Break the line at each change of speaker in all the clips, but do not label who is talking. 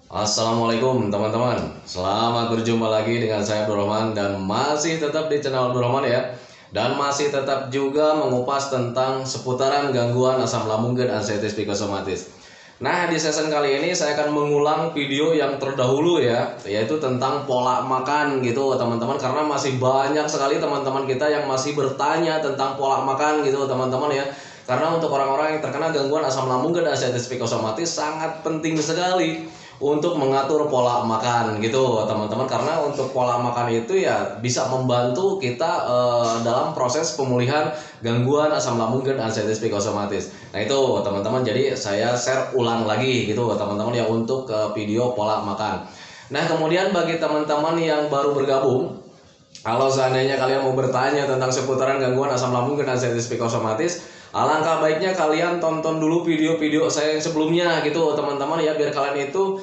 Assalamualaikum teman-teman. Selamat berjumpa lagi dengan saya Abdurrahman dan masih tetap di channel Abdurrahman ya. Dan masih tetap juga mengupas tentang seputaran gangguan asam lambung dan anxiety psikosomatis. Nah, di season kali ini saya akan mengulang video yang terdahulu ya, yaitu tentang pola makan gitu teman-teman, karena masih banyak sekali teman-teman kita yang masih bertanya tentang pola makan gitu teman-teman ya. Karena untuk orang-orang yang terkena gangguan asam lambung dan anxiety psikosomatis sangat penting sekali untuk mengatur pola makan gitu teman-teman, karena untuk pola makan itu ya bisa membantu kita dalam proses pemulihan gangguan asam lambung dan anxiety psikosomatis. Nah itu teman-teman, jadi saya share ulang lagi gitu teman-teman ya untuk video pola makan. Nah kemudian bagi teman-teman yang baru bergabung, kalau seandainya kalian mau bertanya tentang seputaran gangguan asam lambung dan anxiety psikosomatis, alangkah baiknya kalian tonton dulu video-video saya yang sebelumnya gitu teman-teman ya, biar kalian itu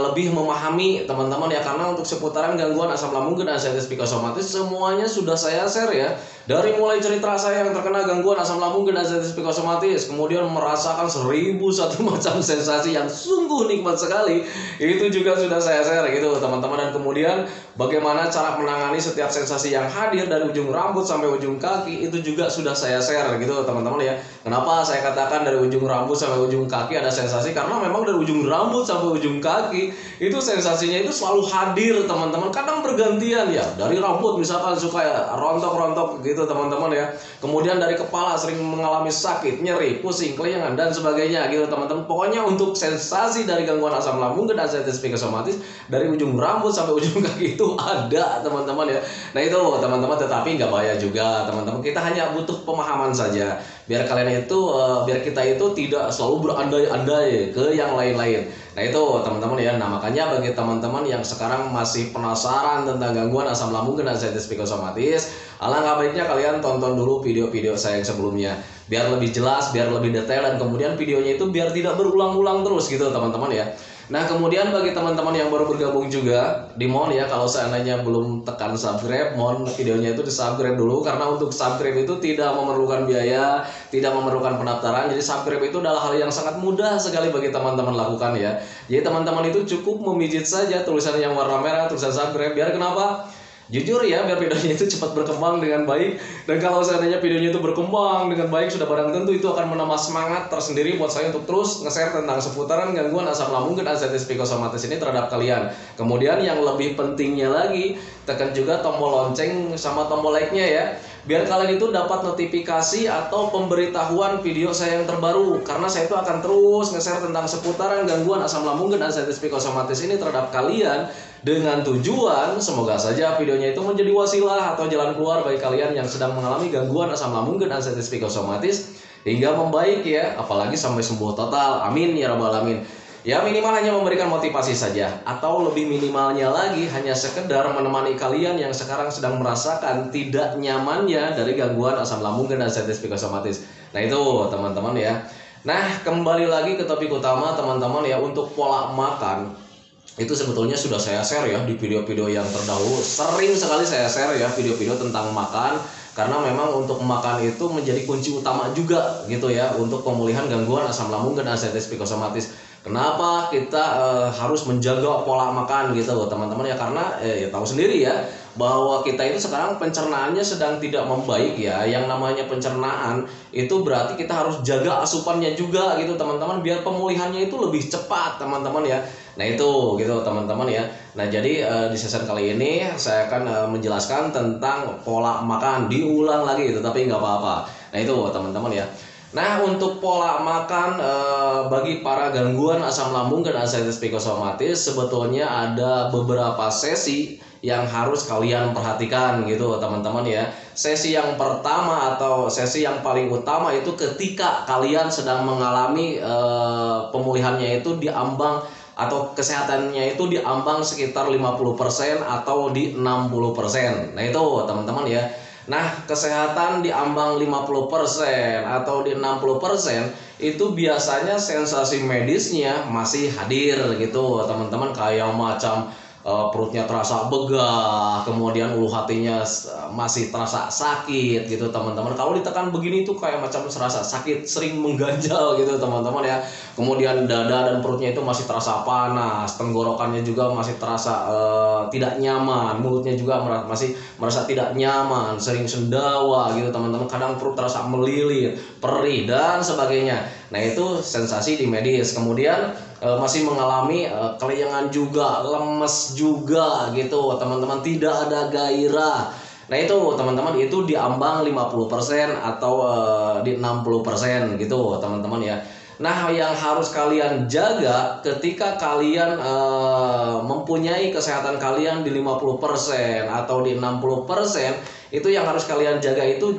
lebih memahami teman-teman ya, karena untuk seputaran gangguan asam lambung dan anxiety psikosomatis semuanya sudah saya share ya. Dari mulai cerita saya yang terkena gangguan asam lambung dan anxiety psikosomatis, kemudian merasakan 1001 macam sensasi yang sungguh nikmat sekali, itu juga sudah saya share gitu teman-teman. Dan kemudian bagaimana cara menangani setiap sensasi yang hadir dari ujung rambut sampai ujung kaki, itu juga sudah saya share gitu teman-teman ya. Kenapa saya katakan dari ujung rambut sampai ujung kaki ada sensasi? Karena memang dari ujung rambut sampai ujung kaki itu sensasinya itu selalu hadir teman-teman. Kadang bergantian ya, dari rambut misalkan suka ya rontok-rontok gitu teman-teman ya. Kemudian dari kepala sering mengalami sakit, nyeri, pusing, kelingan dan sebagainya gitu teman-teman. Pokoknya untuk sensasi dari gangguan asam lambung dan anxiety psikosomatis dari ujung rambut sampai ujung kaki itu ada teman-teman ya. Nah itu teman-teman, tetapi nggak bahaya juga teman-teman. Kita hanya butuh pemahaman saja, biar kalian itu biar kita itu tidak selalu berandai-andai ke yang lain-lain. Nah itu teman-teman ya. Nah makanya bagi teman-teman yang sekarang masih penasaran tentang gangguan asam lambung dan anxiety psikosomatis, alangkah baiknya kalian tonton dulu video-video saya yang sebelumnya, biar lebih jelas, biar lebih detail, dan kemudian videonya itu biar tidak berulang-ulang terus gitu teman-teman ya. Nah kemudian bagi teman-teman yang baru bergabung juga, dimohon ya kalau seandainya belum tekan subscribe, mohon videonya itu di subscribe dulu, karena untuk subscribe itu tidak memerlukan biaya, tidak memerlukan pendaftaran. Jadi subscribe itu adalah hal yang sangat mudah sekali bagi teman-teman lakukan ya. Jadi teman-teman itu cukup memijit saja tulisan yang warna merah, tulisan subscribe. Biar kenapa? Jujur ya, biar videonya itu cepat berkembang dengan baik. Dan kalau seandainya videonya itu berkembang dengan baik, sudah barang tentu itu akan menambah semangat tersendiri buat saya untuk terus nge-share tentang seputaran gangguan asam lambung dan anxiety psikosomatis ini terhadap kalian. Kemudian yang lebih pentingnya lagi, tekan juga tombol lonceng sama tombol like-nya ya, biar kalian itu dapat notifikasi atau pemberitahuan video saya yang terbaru. Karena saya itu akan terus nge-share tentang seputaran gangguan asam lambung dan anxiety psikosomatis ini terhadap kalian, dengan tujuan semoga saja videonya itu menjadi wasilah atau jalan keluar bagi kalian yang sedang mengalami gangguan asam lambung dan anxiety psikosomatis hingga membaik ya, apalagi sampai sembuh total. Amin ya rabbal alamin. Ya minimal hanya memberikan motivasi saja, atau lebih minimalnya lagi hanya sekedar menemani kalian yang sekarang sedang merasakan tidak nyamannya dari gangguan asam lambung dan anxiety psikosomatis. Nah itu teman-teman ya. Nah kembali lagi ke topik utama teman-teman ya. Untuk pola makan itu sebetulnya sudah saya share ya di video-video yang terdahulu. Sering sekali saya share ya video-video tentang makan, karena memang untuk makan itu menjadi kunci utama juga gitu ya untuk pemulihan gangguan asam lambung dan anxiety psikosomatis. Kenapa kita harus menjaga pola makan gitu teman-teman ya? Karena ya tahu sendiri ya bahwa kita itu sekarang pencernaannya sedang tidak membaik ya. Yang namanya pencernaan itu berarti kita harus jaga asupannya juga gitu teman-teman, biar pemulihannya itu lebih cepat teman-teman ya. Nah itu gitu teman-teman ya. Nah jadi di season kali ini saya akan menjelaskan tentang pola makan, diulang lagi tetapi nggak apa-apa. Nah itu teman-teman ya. Nah untuk pola makan bagi para gangguan asam lambung dan anxiety psikosomatis, sebetulnya ada beberapa sesi yang harus kalian perhatikan gitu teman-teman ya. Sesi yang pertama atau sesi yang paling utama itu ketika kalian sedang mengalami pemulihannya itu di ambang, atau kesehatannya itu di ambang sekitar 50% atau di 60%. Nah itu teman-teman ya. Nah kesehatan di ambang 50% atau di 60% itu biasanya sensasi medisnya masih hadir gitu teman-teman, kayak macam perutnya terasa begah, kemudian ulu hatinya masih terasa sakit gitu teman-teman. Kalau ditekan begini tuh kayak macam serasa sakit, sering mengganjal gitu teman-teman ya. Kemudian dada dan perutnya itu masih terasa panas, tenggorokannya juga masih terasa tidak nyaman, mulutnya juga masih merasa tidak nyaman, sering sendawa gitu teman-teman. Kadang perut terasa melilit, perih dan sebagainya. Nah itu sensasi di medis. Kemudian masih mengalami kelayangan juga, lemes juga gitu teman-teman, tidak ada gairah. Nah itu teman-teman, itu di ambang 50% atau di 60% gitu teman-teman ya. Nah yang harus kalian jaga ketika kalian mempunyai kesehatan kalian di 50% atau di 60%, itu yang harus kalian jaga itu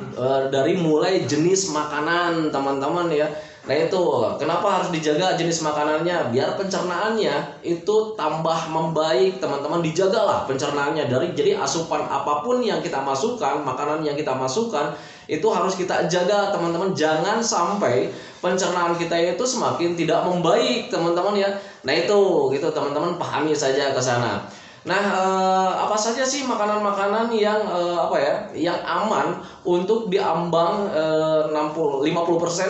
dari mulai jenis makanan teman-teman ya. Nah itu kenapa harus dijaga jenis makanannya, biar pencernaannya itu tambah membaik teman-teman. Dijagalah pencernaannya, jadi asupan apapun yang kita masukkan, makanan yang kita masukkan itu harus kita jaga teman-teman. Jangan sampai pencernaan kita itu semakin tidak membaik teman-teman ya. Nah itu gitu teman-teman, pahami saja ke sana. Nah, apa saja sih makanan-makanan yang yang aman untuk diambang 50%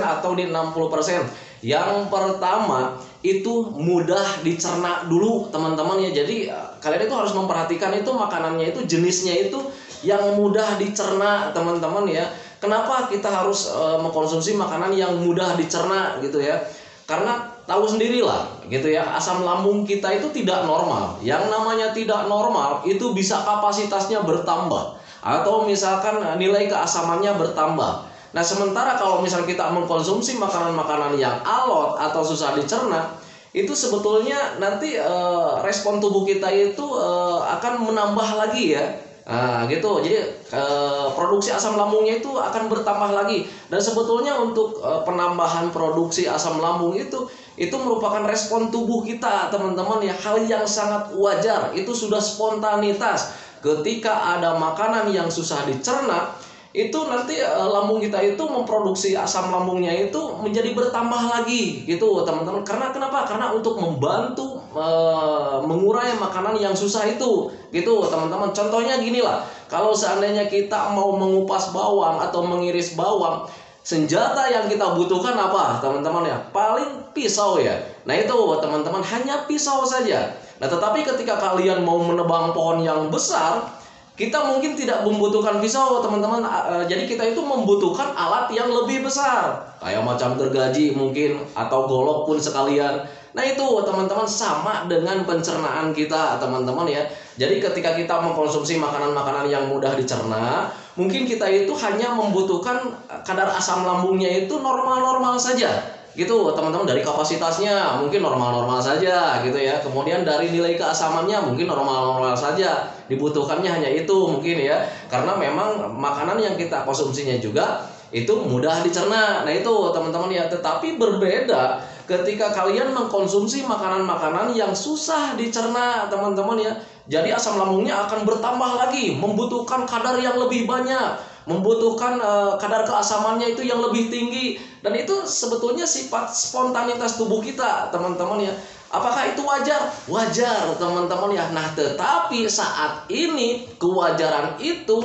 atau di 60%? Yang pertama itu mudah dicerna dulu teman-teman ya. Jadi kalian itu harus memperhatikan itu makanannya itu jenisnya itu yang mudah dicerna teman-teman ya. Kenapa kita harus mengkonsumsi makanan yang mudah dicerna gitu ya? Karena tahu sendirilah gitu ya, asam lambung kita itu tidak normal. Yang namanya tidak normal itu bisa kapasitasnya bertambah atau misalkan nilai keasamannya bertambah. Nah sementara kalau misal kita mengkonsumsi makanan-makanan yang alot atau susah dicerna, itu sebetulnya nanti respon tubuh kita itu akan menambah lagi ya. Nah gitu, jadi produksi asam lambungnya itu akan bertambah lagi. Dan sebetulnya untuk penambahan produksi asam lambung itu merupakan respon tubuh kita teman-teman ya. Hal yang sangat wajar, itu sudah spontanitas. Ketika ada makanan yang susah dicerna, itu nanti lambung kita itu memproduksi asam lambungnya itu menjadi bertambah lagi gitu teman-teman. Karena kenapa? Karena untuk membantu mengurai makanan yang susah itu gitu teman-teman. Contohnya gini lah, kalau seandainya kita mau mengupas bawang atau mengiris bawang, senjata yang kita butuhkan apa teman-teman ya? Paling pisau ya. Nah itu teman-teman, hanya pisau saja. Nah tetapi ketika kalian mau menebang pohon yang besar, kita mungkin tidak membutuhkan pisau teman-teman. Jadi kita itu membutuhkan alat yang lebih besar, kayak macam gergaji mungkin, atau golok pun sekalian. Nah itu teman-teman, sama dengan pencernaan kita teman-teman ya. Jadi ketika kita mengkonsumsi makanan-makanan yang mudah dicerna, mungkin kita itu hanya membutuhkan kadar asam lambungnya itu normal-normal saja gitu teman-teman. Dari kapasitasnya mungkin normal-normal saja gitu ya. Kemudian dari nilai keasamannya mungkin normal-normal saja. Dibutuhkannya hanya itu mungkin ya. Karena memang makanan yang kita konsumsinya juga itu mudah dicerna. Nah itu teman-teman ya. Tetapi berbeda ketika kalian mengkonsumsi makanan-makanan yang susah dicerna teman-teman ya. Jadi asam lambungnya akan bertambah lagi, membutuhkan kadar yang lebih banyak, membutuhkan kadar keasamannya itu yang lebih tinggi. Dan itu sebetulnya sifat spontanitas tubuh kita teman-teman ya. Apakah itu wajar? Wajar teman-teman ya. Nah tetapi saat ini kewajaran itu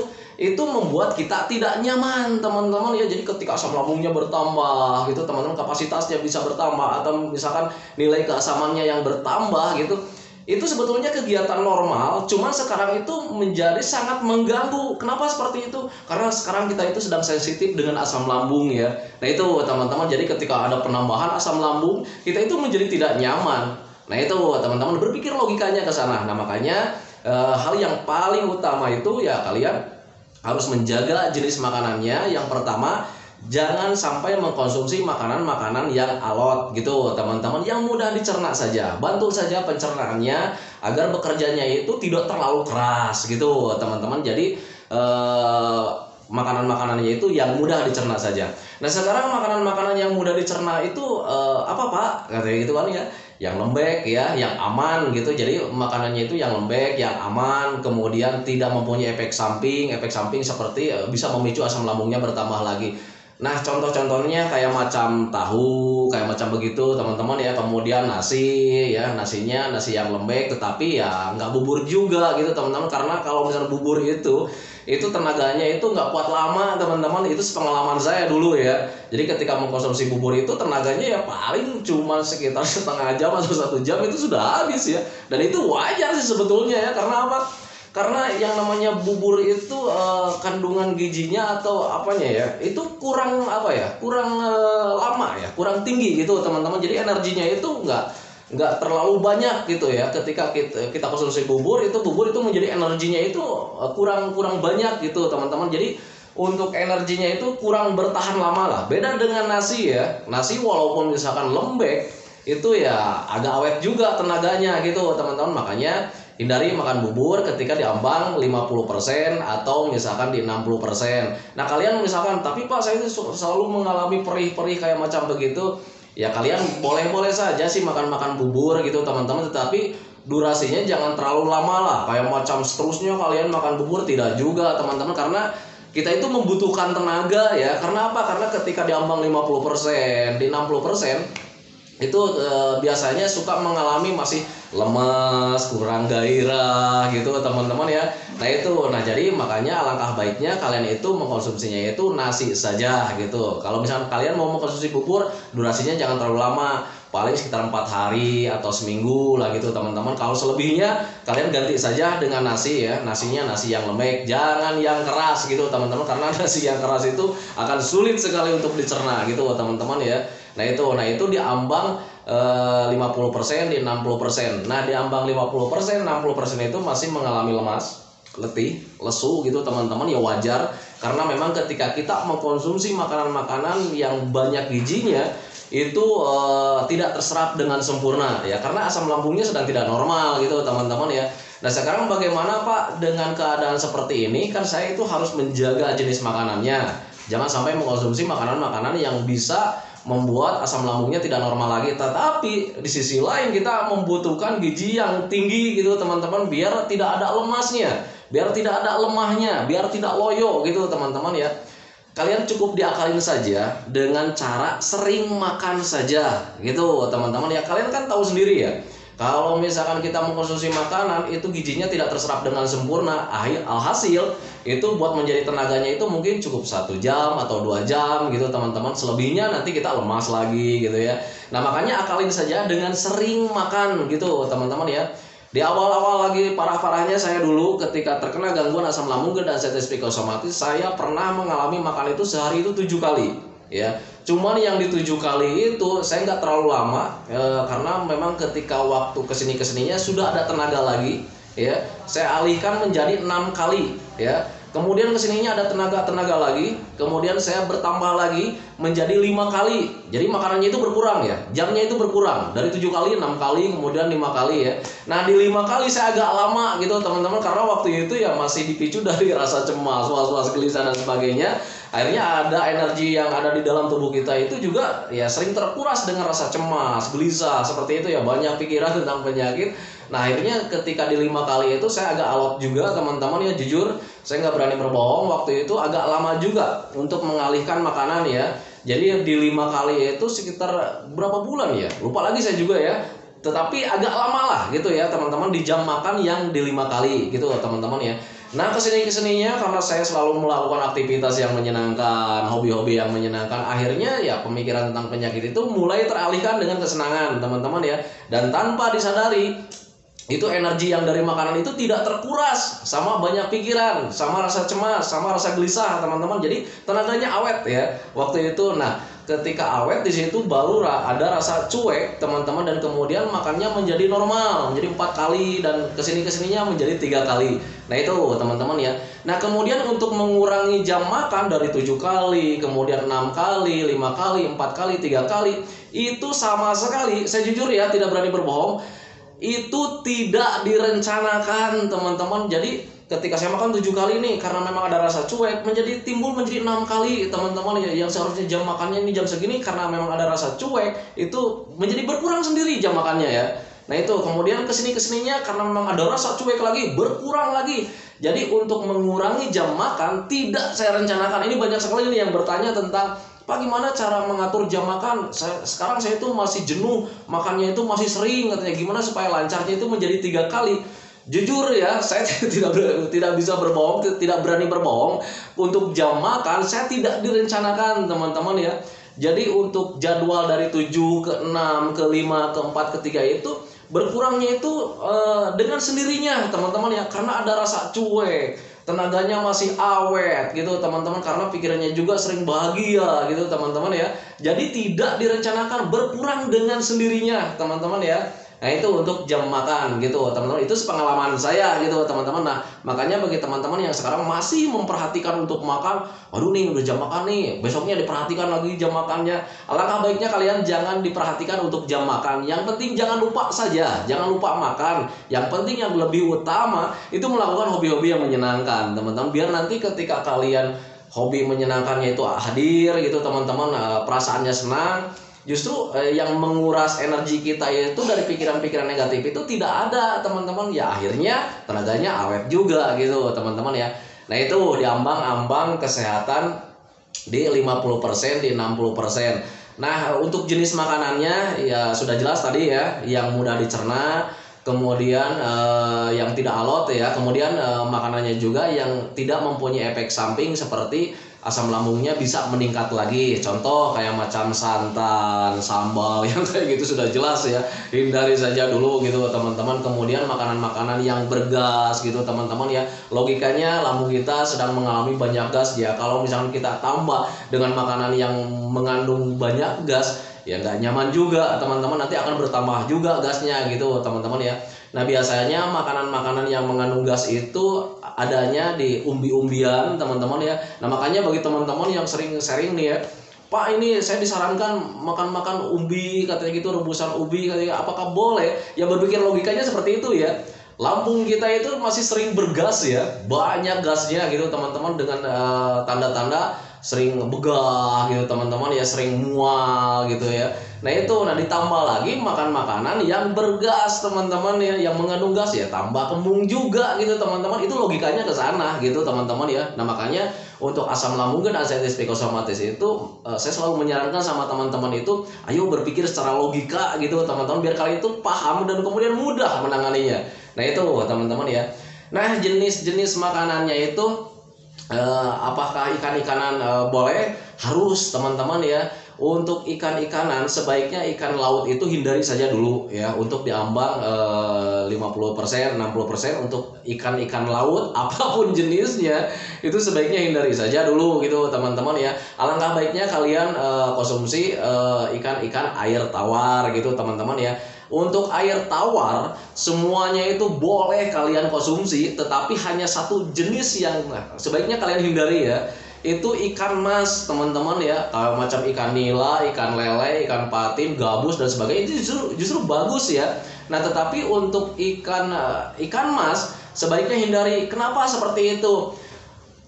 membuat kita tidak nyaman teman-teman ya. Jadi ketika asam lambungnya bertambah gitu teman-teman, kapasitasnya bisa bertambah, atau misalkan nilai keasamannya yang bertambah gitu, itu sebetulnya kegiatan normal, cuman sekarang itu menjadi sangat mengganggu. Kenapa seperti itu? Karena sekarang kita itu sedang sensitif dengan asam lambung ya. Nah itu teman-teman, jadi ketika ada penambahan asam lambung, kita itu menjadi tidak nyaman. Nah itu teman-teman, berpikir logikanya ke sana. Nah makanya hal yang paling utama itu ya kalian harus menjaga jenis makanannya. Yang pertama, jangan sampai mengkonsumsi makanan-makanan yang alot gitu teman-teman, yang mudah dicerna saja. Bantu saja pencernaannya agar bekerjanya itu tidak terlalu keras gitu teman-teman. Jadi makanan-makanannya itu yang mudah dicerna saja. Nah sekarang makanan-makanan yang mudah dicerna itu apa pak? Katanya gitu kan ya, yang lembek ya, yang aman gitu. Jadi makanannya itu yang lembek, yang aman, kemudian tidak mempunyai efek samping seperti bisa memicu asam lambungnya bertambah lagi. Nah, contoh-contohnya kayak macam tahu, kayak macam begitu teman-teman ya. Kemudian nasi ya, nasinya nasi yang lembek tetapi ya nggak bubur juga gitu teman-teman. Karena kalau misalnya bubur itu tenaganya itu nggak kuat lama teman-teman. Itu pengalaman saya dulu ya. Jadi ketika mengkonsumsi bubur itu tenaganya ya paling cuma sekitar setengah jam atau 1 jam itu sudah habis ya. Dan itu wajar sih sebetulnya ya. Karena apa? Karena yang namanya bubur itu kandungan gizinya atau apanya ya itu kurang apa ya, kurang lama ya, kurang tinggi gitu teman-teman. Jadi energinya itu nggak terlalu banyak gitu ya. Ketika kita konsumsi bubur itu menjadi energinya itu kurang banyak gitu teman-teman. Jadi untuk energinya itu kurang bertahan lama lah. Beda dengan nasi ya. Nasi walaupun misalkan lembek itu ya agak awet juga tenaganya gitu teman-teman. Makanya hindari makan bubur ketika diambang 50% atau misalkan di 60%. Nah, kalian misalkan, tapi Pak saya itu selalu mengalami perih-perih kayak macam begitu. Ya kalian boleh-boleh saja sih makan bubur gitu teman-teman, tetapi durasinya jangan terlalu lama lah. Kayak macam seterusnya kalian makan bubur tidak juga teman-teman, karena kita itu membutuhkan tenaga ya. Karena apa? Karena ketika diambang 50%, di 60% itu biasanya suka mengalami masih lemas, kurang gairah gitu teman-teman ya. Nah jadi makanya alangkah baiknya kalian itu mengkonsumsinya itu nasi saja gitu. Kalau misalnya kalian mau mengkonsumsi bubur, durasinya jangan terlalu lama, paling sekitar 4 hari atau seminggu lah gitu teman-teman. Kalau selebihnya kalian ganti saja dengan nasi ya. Nasinya nasi yang lembek, jangan yang keras gitu teman-teman, karena nasi yang keras itu akan sulit sekali untuk dicerna gitu teman-teman ya. Nah itu diambang 50% di 60%. Nah diambang 50%, 60% itu masih mengalami lemas, letih, lesu gitu teman-teman, ya wajar. Karena memang ketika kita mengkonsumsi makanan-makanan yang banyak gizinya itu tidak terserap dengan sempurna ya, karena asam lambungnya sedang tidak normal gitu teman-teman ya. Nah sekarang bagaimana Pak dengan keadaan seperti ini? Kan saya itu harus menjaga jenis makanannya, jangan sampai mengkonsumsi makanan-makanan yang bisa membuat asam lambungnya tidak normal lagi. Tetapi di sisi lain kita membutuhkan gizi yang tinggi gitu teman-teman, biar tidak ada lemasnya, biar tidak ada lemahnya, biar tidak loyo gitu teman-teman ya. Kalian cukup diakalin saja dengan cara sering makan saja gitu teman-teman ya. Kalian kan tahu sendiri ya, kalau misalkan kita mengkonsumsi makanan itu gizinya tidak terserap dengan sempurna, alhasil itu buat menjadi tenaganya itu mungkin cukup 1 jam atau 2 jam gitu teman-teman. Selebihnya nanti kita lemas lagi gitu ya. Nah makanya akalin saja dengan sering makan gitu teman-teman ya. Di awal-awal lagi parah-parahnya saya dulu ketika terkena gangguan asam lambung dan anxiety psikosomatis, saya pernah mengalami makan itu sehari itu 7 kali ya. Cuman yang di 7 kali itu saya nggak terlalu lama karena memang ketika waktu kesininya sudah ada tenaga lagi ya. Saya alihkan menjadi 6 kali ya. Kemudian kesininya ada tenaga lagi, kemudian saya bertambah lagi menjadi 5 kali. Jadi makanannya itu berkurang ya, jamnya itu berkurang dari 7 kali 6 kali, kemudian 5 kali ya. Nah di 5 kali saya agak lama gitu teman-teman, karena waktu itu ya masih dipicu dari rasa cemas, was-was, gelisah dan sebagainya. Akhirnya ada energi yang ada di dalam tubuh kita itu juga ya sering terkuras dengan rasa cemas, gelisah, seperti itu ya, banyak pikiran tentang penyakit. Nah akhirnya ketika di 5 kali itu saya agak alot juga teman-teman ya, jujur saya nggak berani berbohong, waktu itu agak lama juga untuk mengalihkan makanan ya. Jadi di 5 kali itu sekitar berapa bulan ya, lupa lagi saya juga ya, tetapi agak lama lah gitu ya teman-teman di jam makan yang di 5 kali gitu teman-teman ya. Nah kesininya karena saya selalu melakukan aktivitas yang menyenangkan, hobi-hobi yang menyenangkan, akhirnya ya pemikiran tentang penyakit itu mulai teralihkan dengan kesenangan teman-teman ya. Dan tanpa disadari itu energi yang dari makanan itu tidak terkuras sama banyak pikiran, sama rasa cemas, sama rasa gelisah teman-teman. Jadi tenaganya awet ya waktu itu. Nah ketika awet di situ baru ada rasa cuek teman-teman, dan kemudian makannya menjadi normal, menjadi 4 kali, dan kesininya menjadi 3 kali. Nah itu teman-teman ya. Nah kemudian untuk mengurangi jam makan dari 7 kali, kemudian 6 kali, 5 kali, 4 kali, 3 kali, itu sama sekali saya jujur ya tidak berani berbohong, itu tidak direncanakan teman-teman. Jadi ketika saya makan 7 kali ini karena memang ada rasa cuek, timbul menjadi 6 kali teman-teman ya. Yang seharusnya jam makannya ini jam segini, karena memang ada rasa cuek itu menjadi berkurang sendiri jam makannya ya. Nah itu kemudian kesininya karena memang ada rasa cuek lagi, berkurang lagi. Jadi untuk mengurangi jam makan tidak saya rencanakan. Ini banyak sekali nih yang bertanya tentang Pak gimana cara mengatur jam makan? Sekarang saya itu masih jenuh, makannya itu masih sering katanya. Gimana supaya lancarnya itu menjadi 3 kali? Jujur ya, saya tidak bisa berbohong, tidak berani berbohong. Untuk jam makan saya tidak direncanakan teman-teman ya. Jadi untuk jadwal dari 7 ke 6 ke 5 ke 4 ke 3 itu berkurangnya itu dengan sendirinya teman-teman ya, karena ada rasa cuek, tenaganya masih awet gitu teman-teman, karena pikirannya juga sering bahagia gitu teman-teman ya. Jadi tidak direncanakan, berkurang dengan sendirinya teman-teman ya. Nah itu untuk jam makan gitu teman-teman, itu sepengalaman saya gitu teman-teman. Nah makanya bagi teman-teman yang sekarang masih memperhatikan untuk makan, waduh nih udah jam makan nih, besoknya diperhatikan lagi jam makannya. Alangkah baiknya kalian jangan diperhatikan untuk jam makan. Yang penting jangan lupa saja, jangan lupa makan. Yang penting yang lebih utama itu melakukan hobi-hobi yang menyenangkan teman-teman. Biar nanti ketika kalian hobi menyenangkannya itu hadir gitu teman-teman, perasaannya senang. Justru yang menguras energi kita itu dari pikiran-pikiran negatif itu tidak ada teman-teman ya, akhirnya tenaganya awet juga gitu teman-teman ya. Nah itu diambang-ambang kesehatan di 50%, di 60%. Nah untuk jenis makanannya ya sudah jelas tadi ya, yang mudah dicerna, kemudian yang tidak alot ya, kemudian makanannya juga yang tidak mempunyai efek samping seperti asam lambungnya bisa meningkat lagi. Contoh kayak macam santan, sambal yang kayak gitu sudah jelas ya, hindari saja dulu gitu teman-teman. Kemudian makanan-makanan yang bergas gitu teman-teman ya, logikanya lambung kita sedang mengalami banyak gas ya. Kalau misalnya kita tambah dengan makanan yang mengandung banyak gas ya nggak nyaman juga teman-teman, nanti akan bertambah juga gasnya gitu teman-teman ya. Nah biasanya makanan-makanan yang mengandung gas itu adanya di umbi-umbian teman-teman ya. Nah makanya bagi teman-teman yang sering sharing nih ya, Pak ini saya disarankan makan-makan umbi katanya gitu, rebusan ubi katanya, apakah boleh? Ya berpikir logikanya seperti itu ya. Lambung kita itu masih sering bergas ya, banyak gasnya gitu teman-teman, dengan tanda-tanda sering begah gitu teman-teman ya, sering mual gitu ya. Nah itu, nah ditambah lagi makan makanan yang bergas teman-teman ya, yang mengandung gas ya tambah kembung juga gitu teman-teman. Itu logikanya ke sana gitu teman-teman ya. Nah makanya untuk asam lambung dan arthritis psikosomatis itu saya selalu menyarankan sama teman-teman itu, ayo berpikir secara logika gitu teman-teman, biar kalian itu paham dan kemudian mudah menanganinya. Nah itu teman-teman ya. Nah jenis-jenis makanannya itu apakah ikan-ikanan boleh? Harus teman-teman ya. Untuk ikan-ikanan sebaiknya ikan laut itu hindari saja dulu ya, untuk diambang 50%, 60%. Untuk ikan-ikan laut apapun jenisnya itu sebaiknya hindari saja dulu gitu teman-teman ya. Alangkah baiknya kalian konsumsi ikan-ikan air tawar gitu teman-teman ya. Untuk air tawar semuanya itu boleh kalian konsumsi, tetapi hanya satu jenis yang sebaiknya kalian hindari ya, itu ikan mas teman-teman ya. Macam ikan nila, ikan lele, ikan patin, gabus dan sebagainya itu justru bagus ya. Nah tetapi untuk ikan mas sebaiknya hindari. Kenapa seperti itu?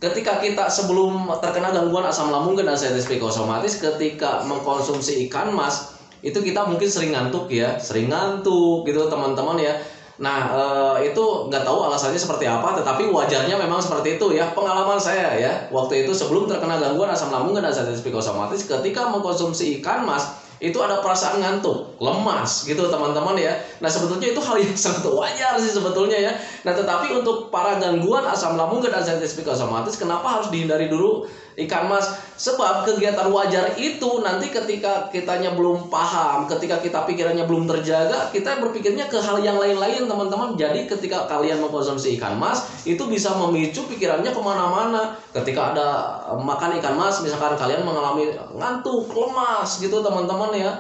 Ketika kita sebelum terkena gangguan asam lambung dan arthritis psikosomatis, ketika mengkonsumsi ikan mas itu kita mungkin sering ngantuk ya, sering ngantuk gitu teman-teman ya. Nah itu nggak tahu alasannya seperti apa, tetapi wajarnya memang seperti itu ya. Pengalaman saya ya, waktu itu sebelum terkena gangguan asam lambung dan arthritis psikosomatis, ketika mengkonsumsi ikan mas itu ada perasaan ngantuk, lemas gitu teman-teman ya. Nah sebetulnya itu hal yang sangat wajar sih sebetulnya ya. Nah tetapi untuk para gangguan asam lambung dan arthritis psikosomatis, kenapa harus dihindari dulu ikan mas? Sebab kegiatan wajar itu nanti ketika kitanya belum paham, ketika kita pikirannya belum terjaga, kita berpikirnya ke hal yang lain-lain teman-teman. Jadi ketika kalian mengkonsumsi ikan mas itu bisa memicu pikirannya kemana-mana. Ketika ada makan ikan mas, misalkan kalian mengalami ngantuk, lemas gitu teman-teman ya,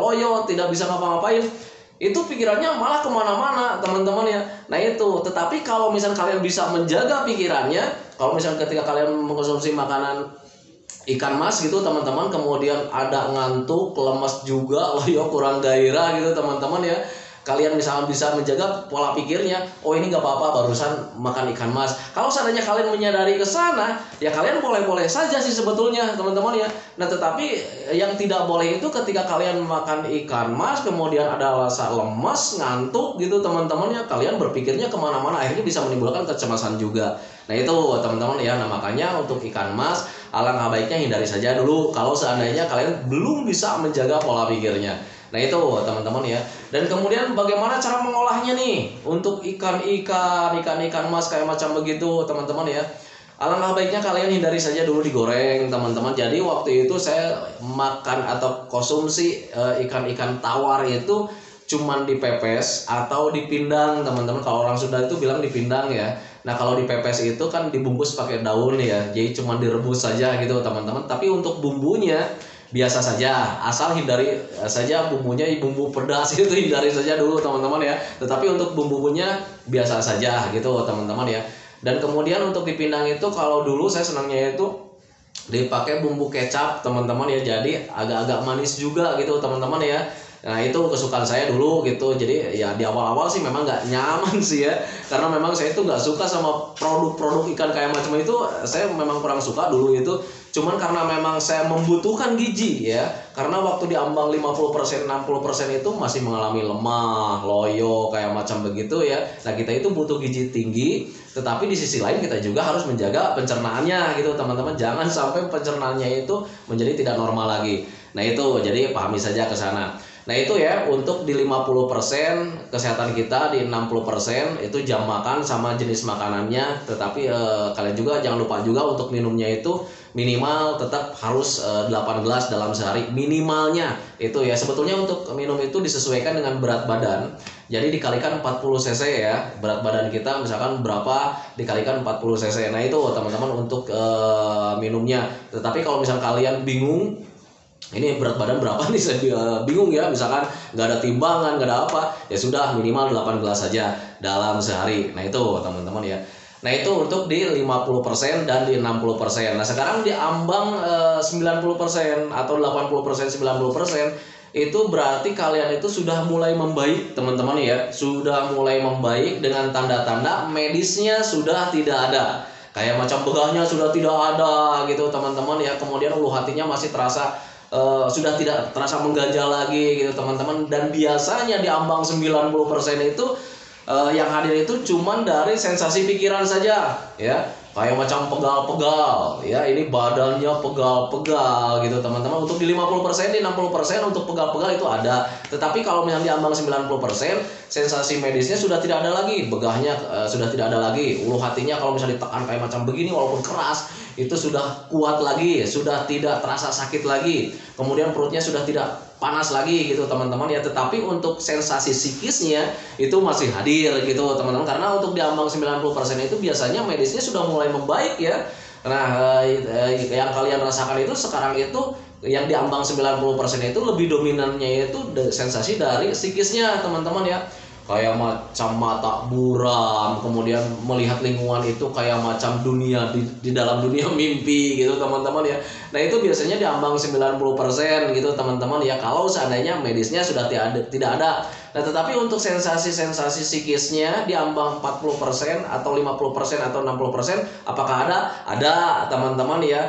loyo, tidak bisa ngapa-ngapain, itu pikirannya malah kemana-mana teman-teman ya. Nah itu, tetapi kalau misalnya kalian bisa menjaga pikirannya, kalau misalnya ketika kalian mengkonsumsi makanan ikan mas gitu teman-teman, kemudian ada ngantuk, lemas juga, loyo, kurang gairah gitu teman-teman ya, kalian misalnya bisa menjaga pola pikirnya, oh ini nggak apa-apa barusan makan ikan mas. Kalau seandainya kalian menyadari ke sana, ya kalian boleh-boleh saja sih sebetulnya teman-teman ya. Nah tetapi yang tidak boleh itu ketika kalian makan ikan mas kemudian ada rasa lemas, ngantuk gitu teman-teman ya, kalian berpikirnya kemana-mana, akhirnya bisa menimbulkan kecemasan juga. Nah itu teman-teman ya, nah makanya untuk ikan mas alangkah baiknya hindari saja dulu kalau seandainya kalian belum bisa menjaga pola pikirnya. Nah itu teman-teman ya. Dan kemudian bagaimana cara mengolahnya nih untuk ikan mas kayak macam begitu teman-teman ya. Alangkah baiknya kalian hindari saja dulu digoreng teman-teman. Jadi waktu itu saya makan atau konsumsi ikan tawar itu cuman dipepes atau dipindang teman-teman. Kalau orang Sunda itu bilang dipindang ya. Nah kalau dipepes itu kan dibungkus pakai daun ya. Jadi cuman direbus saja gitu teman-teman. Tapi untuk bumbunya biasa saja, asal hindari saja bumbunya bumbu pedas itu hindari saja dulu teman-teman ya. Tetapi untuk bumbunya biasa saja gitu teman-teman ya. Dan kemudian untuk dipindang itu kalau dulu saya senangnya itu dipakai bumbu kecap teman-teman ya, jadi agak-agak manis juga gitu teman-teman ya. Nah itu kesukaan saya dulu gitu. Jadi ya di awal-awal sih memang nggak nyaman sih ya, karena memang saya itu nggak suka sama produk-produk ikan kayak macam itu. Saya memang kurang suka dulu itu. Cuman karena memang saya membutuhkan gizi ya, karena waktu diambang 50% 60% itu masih mengalami lemah, loyo kayak macam begitu ya. Nah kita itu butuh gizi tinggi, tetapi di sisi lain kita juga harus menjaga pencernaannya gitu teman-teman. Jangan sampai pencernaannya itu menjadi tidak normal lagi. Nah itu jadi pahami saja ke sana. Nah itu ya untuk di 50% kesehatan kita, di 60% itu jam makan sama jenis makanannya. Tetapi kalian juga jangan lupa juga untuk minumnya itu minimal tetap harus 8 gelas dalam sehari minimalnya itu ya. Sebetulnya untuk minum itu disesuaikan dengan berat badan. Jadi dikalikan 40 cc ya, berat badan kita misalkan berapa dikalikan 40 cc. Nah itu teman-teman untuk minumnya. Tetapi kalau misal kalian bingung ini berat badan berapa nih, saya bingung ya, misalkan nggak ada timbangan, nggak ada apa, ya sudah minimal 8 gelas saja dalam sehari. Nah itu teman-teman ya. Nah itu untuk di 50% dan di 60%. Nah sekarang di ambang 90% atau 80% 90% itu berarti kalian itu sudah mulai membaik teman-teman ya. Sudah mulai membaik dengan tanda-tanda medisnya sudah tidak ada. Kayak macam begahnya sudah tidak ada gitu teman-teman ya. Kemudian ulu hatinya masih terasa sudah tidak terasa mengganjal lagi gitu teman-teman. Dan biasanya di ambang 90% itu yang hadir itu cuman dari sensasi pikiran saja ya, kayak macam pegal-pegal ya, ini badannya pegal-pegal gitu teman-teman. Untuk di 50%, di 60% untuk pegal-pegal itu ada. Tetapi kalau misalnya di ambang 90%, sensasi medisnya sudah tidak ada lagi, begahnya sudah tidak ada lagi, ulu hatinya kalau misalnya ditekan kayak macam begini walaupun keras itu sudah kuat lagi, sudah tidak terasa sakit lagi. Kemudian perutnya sudah tidak panas lagi gitu teman-teman ya. Tetapi untuk sensasi psikisnya itu masih hadir gitu teman-teman, karena untuk di ambang 90% itu biasanya medisnya sudah mulai membaik ya. Nah yang kalian rasakan itu sekarang itu yang di ambang 90% itu lebih dominannya itu sensasi dari psikisnya teman-teman ya. Kayak macam mata buram, kemudian melihat lingkungan itu kayak macam dunia di dalam dunia mimpi gitu teman-teman ya. Nah itu biasanya di ambang 90% gitu teman-teman ya, kalau seandainya medisnya sudah tidak ada. Nah tetapi untuk sensasi-sensasi psikisnya di ambang 40% atau 50% atau 60%, apakah ada? Ada teman-teman ya,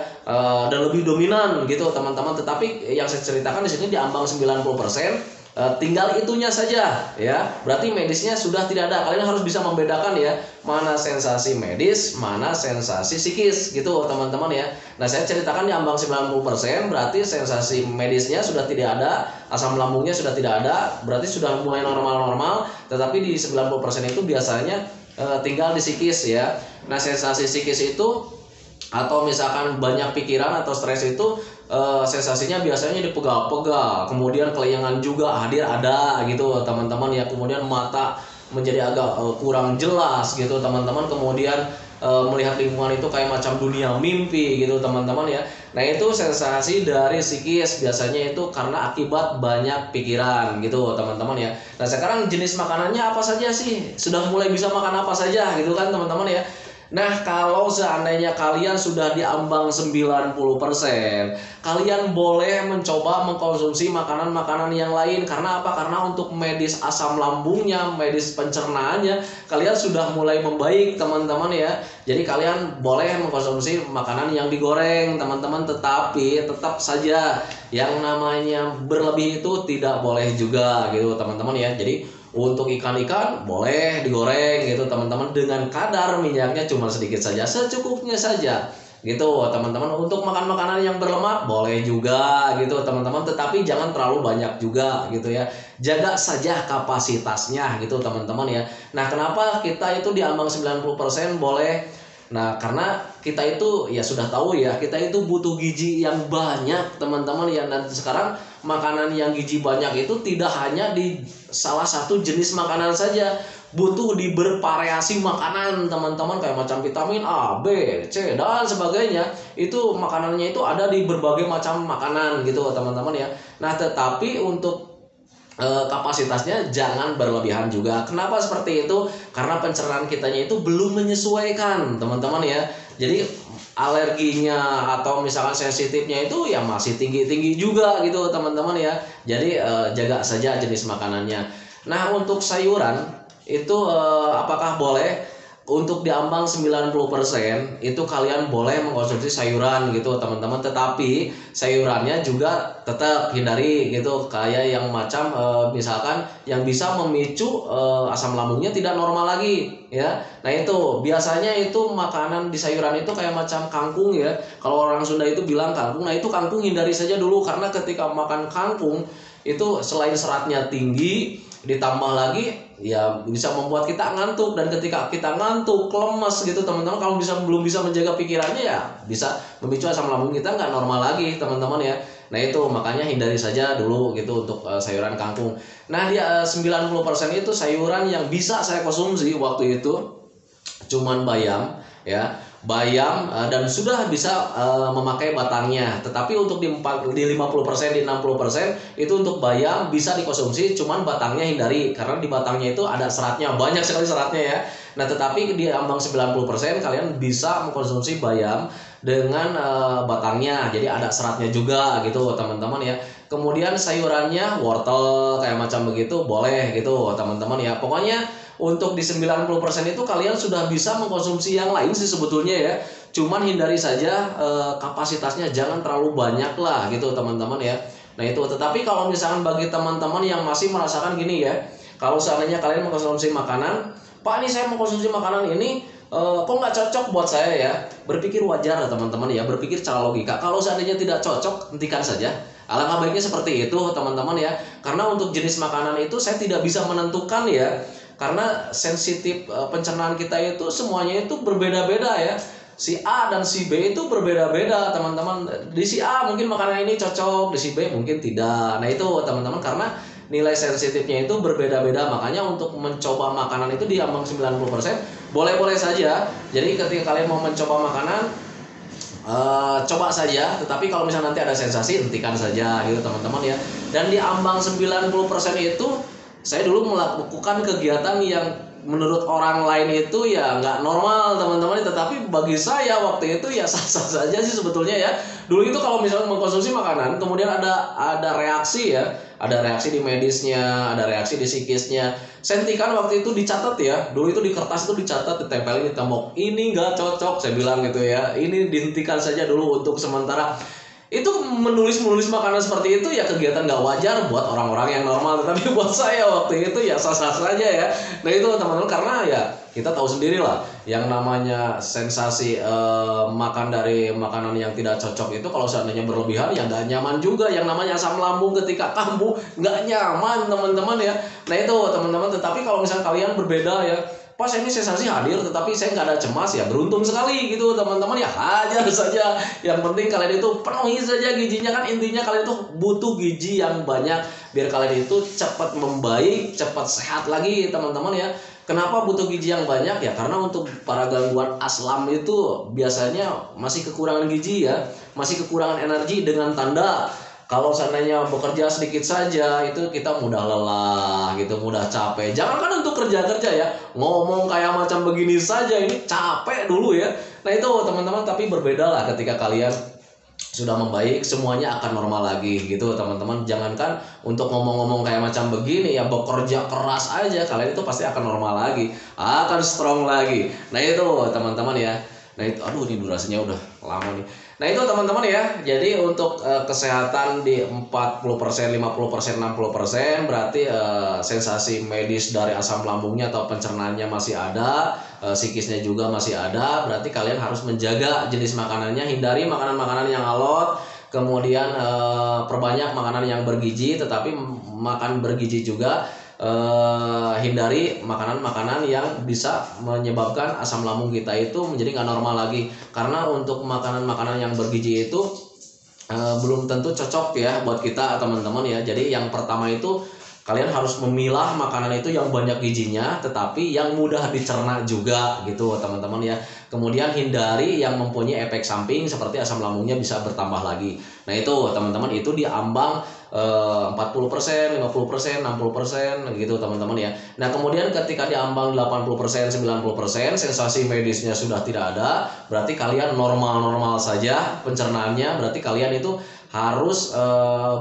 dan lebih dominan gitu teman-teman. Tetapi yang saya ceritakan di sini di ambang 90%, tinggal itunya saja ya, berarti medisnya sudah tidak ada. Kalian harus bisa membedakan ya, mana sensasi medis, mana sensasi psikis gitu teman-teman ya. Nah saya ceritakan di ambang 90% berarti sensasi medisnya sudah tidak ada, asam lambungnya sudah tidak ada, berarti sudah mulai normal-normal. Tetapi di 90% itu biasanya tinggal di psikis ya. Nah sensasi psikis itu atau misalkan banyak pikiran atau stres itu sensasinya biasanya dipegal-pegal, kemudian kelayangan juga hadir ada gitu teman-teman ya. Kemudian mata menjadi agak kurang jelas gitu teman-teman. Kemudian melihat lingkungan itu kayak macam dunia mimpi gitu teman-teman ya. Nah itu sensasi dari psikis biasanya itu karena akibat banyak pikiran gitu teman-teman ya. Nah sekarang jenis makanannya apa saja sih? Sudah mulai bisa makan apa saja gitu kan teman-teman ya. Nah, kalau seandainya kalian sudah di ambang 90%, kalian boleh mencoba mengkonsumsi makanan-makanan yang lain. Karena apa? Karena untuk medis asam lambungnya, medis pencernaannya, kalian sudah mulai membaik, teman-teman ya. Jadi kalian boleh mengkonsumsi makanan yang digoreng, teman-teman. Tetapi tetap saja yang namanya berlebih itu tidak boleh juga gitu, teman-teman ya. Jadi untuk ikan-ikan boleh digoreng gitu teman-teman, dengan kadar minyaknya cuma sedikit saja, secukupnya saja gitu teman-teman. Untuk makan makanan yang berlemak boleh juga gitu teman-teman, tetapi jangan terlalu banyak juga gitu ya. Jaga saja kapasitasnya gitu teman-teman ya. Nah, kenapa kita itu di ambang 90% boleh? Nah, karena kita itu ya sudah tahu ya, kita itu butuh gizi yang banyak teman-teman ya. Dan sekarang makanan yang gizi banyak itu tidak hanya di salah satu jenis makanan saja, butuh di bervariasi makanan teman-teman, kayak macam vitamin A, B, C dan sebagainya. Itu makanannya itu ada di berbagai macam makanan gitu teman-teman ya. Nah, tetapi untuk kapasitasnya jangan berlebihan juga. Kenapa seperti itu? Karena pencernaan kitanya itu belum menyesuaikan teman-teman ya. Jadi alerginya atau misalkan sensitifnya itu ya masih tinggi-tinggi juga gitu teman-teman ya. Jadi jaga saja jenis makanannya. Nah, untuk sayuran itu apakah boleh? Untuk di ambang 90% itu kalian boleh mengkonsumsi sayuran gitu teman-teman, tetapi sayurannya juga tetap hindari gitu, kayak yang macam misalkan yang bisa memicu asam lambungnya tidak normal lagi ya. Nah, itu biasanya itu makanan di sayuran itu kayak macam kangkung ya. Kalau orang Sunda itu bilang kangkung. Nah, itu kangkung hindari saja dulu, karena ketika makan kangkung itu selain seratnya tinggi, ditambah lagi ya bisa membuat kita ngantuk, dan ketika kita ngantuk, lemes gitu teman-teman, kalau belum bisa menjaga pikirannya ya bisa memicu asam lambung kita nggak normal lagi teman-teman ya. Nah, itu makanya hindari saja dulu gitu untuk sayuran kangkung. Nah, di 90% itu sayuran yang bisa saya konsumsi waktu itu cuman bayam ya, bayam dan sudah bisa memakai batangnya. Tetapi untuk di 50%, di 60% itu untuk bayam bisa dikonsumsi, cuman batangnya hindari karena di batangnya itu ada seratnya, banyak sekali seratnya ya. Nah, tetapi di ambang 90% kalian bisa mengkonsumsi bayam dengan batangnya, jadi ada seratnya juga gitu teman-teman ya. Kemudian sayurannya wortel kayak macam begitu boleh gitu teman-teman ya. Pokoknya untuk di 90% itu kalian sudah bisa mengkonsumsi yang lain sih sebetulnya ya. Cuman hindari saja kapasitasnya jangan terlalu banyak lah gitu teman-teman ya. Nah, itu. Tetapi kalau misalkan bagi teman-teman yang masih merasakan gini ya, kalau seandainya kalian mengkonsumsi makanan, Pak, ini saya mengkonsumsi makanan ini kok nggak cocok buat saya ya. Berpikir wajar teman-teman ya, berpikir secara logika. Kalau seandainya tidak cocok, hentikan saja. Alangkah baiknya seperti itu teman-teman ya. Karena untuk jenis makanan itu saya tidak bisa menentukan ya. Karena sensitif pencernaan kita itu semuanya itu berbeda-beda ya. Si A dan si B itu berbeda-beda teman-teman. Di si A mungkin makanan ini cocok, di si B mungkin tidak. Nah, itu teman-teman, karena nilai sensitifnya itu berbeda-beda. Makanya untuk mencoba makanan itu di ambang 90% boleh-boleh saja. Jadi ketika kalian mau mencoba makanan, coba saja. Tetapi kalau misalnya nanti ada sensasi, hentikan saja gitu teman-teman ya. Dan di ambang 90% itu saya dulu melakukan kegiatan yang menurut orang lain itu ya nggak normal teman-teman, tetapi bagi saya waktu itu ya sah-sah saja sih sebetulnya ya. Dulu itu kalau misalnya mengkonsumsi makanan kemudian ada reaksi ya, ada reaksi di medisnya, ada reaksi di psikisnya, saya hentikan waktu itu, dicatat ya. Dulu itu di kertas itu dicatat, ditempelin di tembok, ini nggak cocok saya bilang gitu ya, ini dihentikan saja dulu untuk sementara. Itu menulis makanan seperti itu ya kegiatan nggak wajar buat orang-orang yang normal, tetapi buat saya waktu itu ya sah-sah saja ya. Nah, itu teman-teman, karena ya kita tahu sendiri lah yang namanya sensasi makan dari makanan yang tidak cocok itu kalau seandainya berlebihan ya nggak nyaman juga. Yang namanya asam lambung ketika kambuh nggak nyaman teman-teman ya. Nah, itu teman-teman. Tetapi kalau misalnya kalian berbeda ya, pas ini sensasi hadir tetapi saya nggak ada cemas, ya beruntung sekali gitu teman-teman ya, hajar saja. Yang penting kalian itu penuhi saja gizinya, kan intinya kalian itu butuh gizi yang banyak biar kalian itu cepat membaik, cepat sehat lagi teman-teman ya. Kenapa butuh gizi yang banyak ya? Karena untuk para gangguan aslam itu biasanya masih kekurangan gizi ya, masih kekurangan energi dengan tanda Kalau seandainya bekerja sedikit saja itu kita mudah lelah gitu, mudah capek. Jangankan untuk kerja-kerja ya, ngomong kayak macam begini saja ini capek dulu ya. Nah itu teman-teman, tapi berbeda lah ketika kalian sudah membaik, semuanya akan normal lagi gitu teman-teman. Jangankan untuk ngomong-ngomong kayak macam begini ya, bekerja keras aja kalian itu pasti akan normal lagi, akan strong lagi. Nah itu teman-teman ya. Nah itu, aduh ini durasinya udah lama nih. Nah itu teman-teman ya. Jadi untuk kesehatan di 40%, 50%, 60% berarti sensasi medis dari asam lambungnya atau pencernaannya masih ada, psikisnya juga masih ada. Berarti kalian harus menjaga jenis makanannya, hindari makanan-makanan yang alot. Kemudian perbanyak makanan yang bergizi, tetapi makan bergizi juga. Hindari makanan-makanan yang bisa menyebabkan asam lambung kita itu menjadi nggak normal lagi, karena untuk makanan-makanan yang bergizi itu belum tentu cocok ya buat kita teman-teman ya. Jadi yang pertama itu kalian harus memilah makanan itu yang banyak gizinya tetapi yang mudah dicerna juga gitu teman-teman ya. Kemudian hindari yang mempunyai efek samping seperti asam lambungnya bisa bertambah lagi. Nah itu teman-teman, itu di ambang 40%, 50%, 60% gitu teman-teman ya. Nah kemudian ketika di ambang 80%, 90% sensasi medisnya sudah tidak ada, berarti kalian normal-normal saja pencernaannya. Berarti kalian itu harus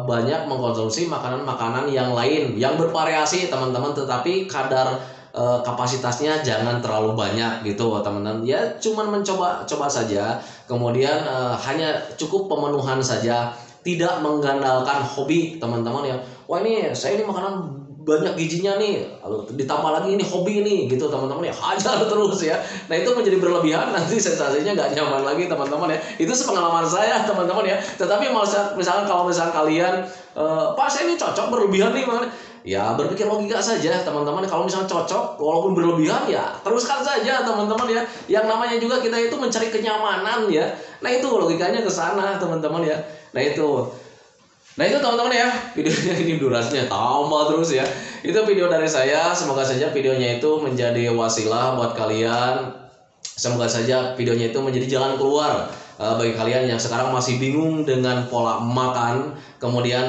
banyak mengkonsumsi makanan-makanan yang lain yang bervariasi teman-teman, tetapi kadar kapasitasnya jangan terlalu banyak gitu teman-teman ya. Cuman mencoba saja, kemudian hanya cukup pemenuhan saja, tidak mengandalkan hobi teman-teman ya. Wah ini saya ini makanan banyak gizinya nih, ditambah lagi ini hobi nih gitu teman-teman ya, hajar terus ya. Nah itu menjadi berlebihan, nanti sensasinya nggak nyaman lagi teman-teman ya. Itu sepengalaman saya teman-teman ya. Tetapi misalkan kalau misalkan kalian Pak saya ini cocok berlebihan nih makanya, ya berpikir logika saja teman-teman. Kalau misalnya cocok walaupun berlebihan ya teruskan saja teman-teman ya. Yang namanya juga kita itu mencari kenyamanan ya. Nah itu logikanya ke sana teman-teman ya. Nah itu teman-teman ya, videonya ini durasinya tambah terus ya. Itu video dari saya, semoga saja videonya itu menjadi wasilah buat kalian. Semoga saja videonya itu menjadi jalan keluar bagi kalian yang sekarang masih bingung dengan pola makan. Kemudian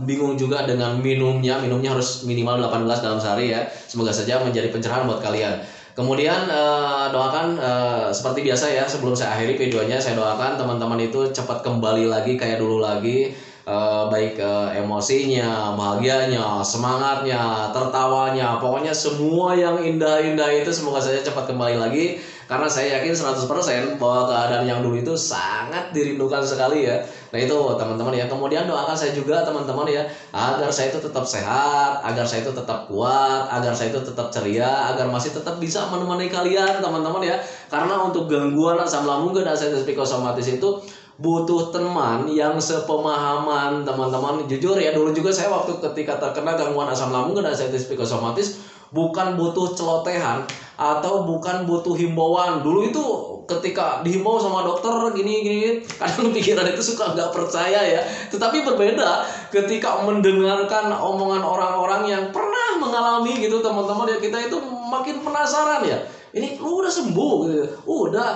bingung juga dengan minumnya harus minimal 18 dalam sehari ya. Semoga saja menjadi pencerahan buat kalian. Kemudian doakan seperti biasa ya, sebelum saya akhiri videonya, saya doakan teman-teman itu cepat kembali lagi kayak dulu lagi. Baik emosinya, bahagianya, semangatnya, tertawanya, pokoknya semua yang indah-indah itu semoga saja cepat kembali lagi. Karena saya yakin 100% bahwa keadaan yang dulu itu sangat dirindukan sekali ya. Nah itu teman-teman ya. Kemudian doakan saya juga teman-teman ya, agar saya itu tetap sehat, agar saya itu tetap kuat, agar saya itu tetap ceria, agar masih tetap bisa menemani kalian teman-teman ya. Karena untuk gangguan asam lambung dan asam psikosomatis itu butuh teman yang sepemahaman teman-teman. Jujur ya, dulu juga saya waktu ketika terkena gangguan asam lambung dan asam psikosomatis bukan butuh celotehan atau bukan butuh himbauan. Dulu itu ketika dihimbau sama dokter gini kadang pikiran itu suka nggak percaya ya. Tetapi berbeda ketika mendengarkan omongan orang-orang yang pernah mengalami gitu teman-teman ya, kita itu makin penasaran ya. Ini lu udah sembuh gitu, udah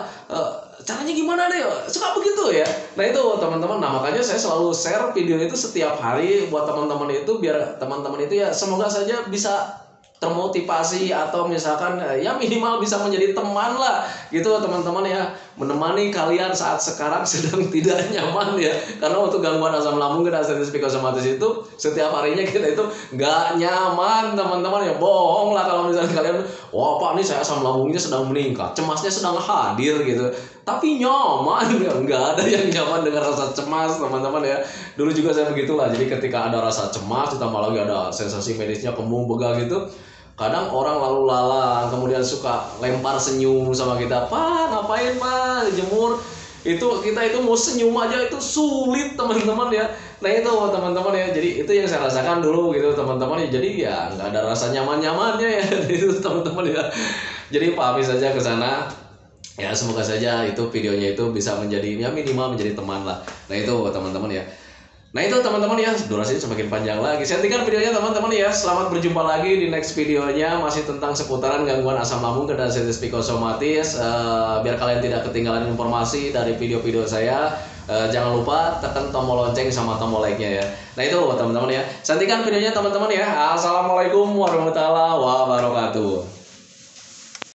caranya gimana deh, suka begitu ya. Nah itu teman-teman, nah makanya saya selalu share video itu setiap hari buat teman-teman itu, biar teman-teman itu ya semoga saja bisa termotivasi atau misalkan ya minimal bisa menjadi teman lah gitu teman-teman ya, menemani kalian saat sekarang sedang tidak nyaman ya. Karena untuk gangguan asam lambung dan asam psikosomatis itu setiap harinya kita itu nggak nyaman teman-teman ya. Bohong lah kalau misalnya kalian, wah Pak ini saya asam lambungnya sedang meningkat, cemasnya sedang hadir gitu, tapi nyaman. Nggak ada yang nyaman dengan rasa cemas teman-teman ya. Dulu juga saya begitulah. Jadi ketika ada rasa cemas ditambah lagi ada sensasi medisnya kembung begal gitu, kadang orang lalu lalang kemudian suka lempar senyum sama kita, Pak ngapain Pak jemur, itu kita itu mau senyum aja itu sulit teman-teman ya. Nah itu teman-teman ya, jadi itu yang saya rasakan dulu gitu teman-teman ya. Jadi ya nggak ada rasa nyaman-nyamannya ya itu teman-teman ya. Jadi pahami saja ke sana ya. Semoga saja itu videonya itu bisa menjadi ya minimal menjadi teman lah. Nah itu teman-teman ya. Nah itu teman-teman ya, durasinya semakin panjang lagi. Saya hentikan videonya teman-teman ya. Selamat berjumpa lagi di next videonya, masih tentang seputaran gangguan asam lambung dan asam psikosomatis. Biar kalian tidak ketinggalan informasi dari video-video saya, Jangan lupa tekan tombol lonceng sama tombol like-nya ya. Nah itu buat teman-teman ya. Santikan videonya teman-teman ya. Assalamualaikum warahmatullahi wabarakatuh.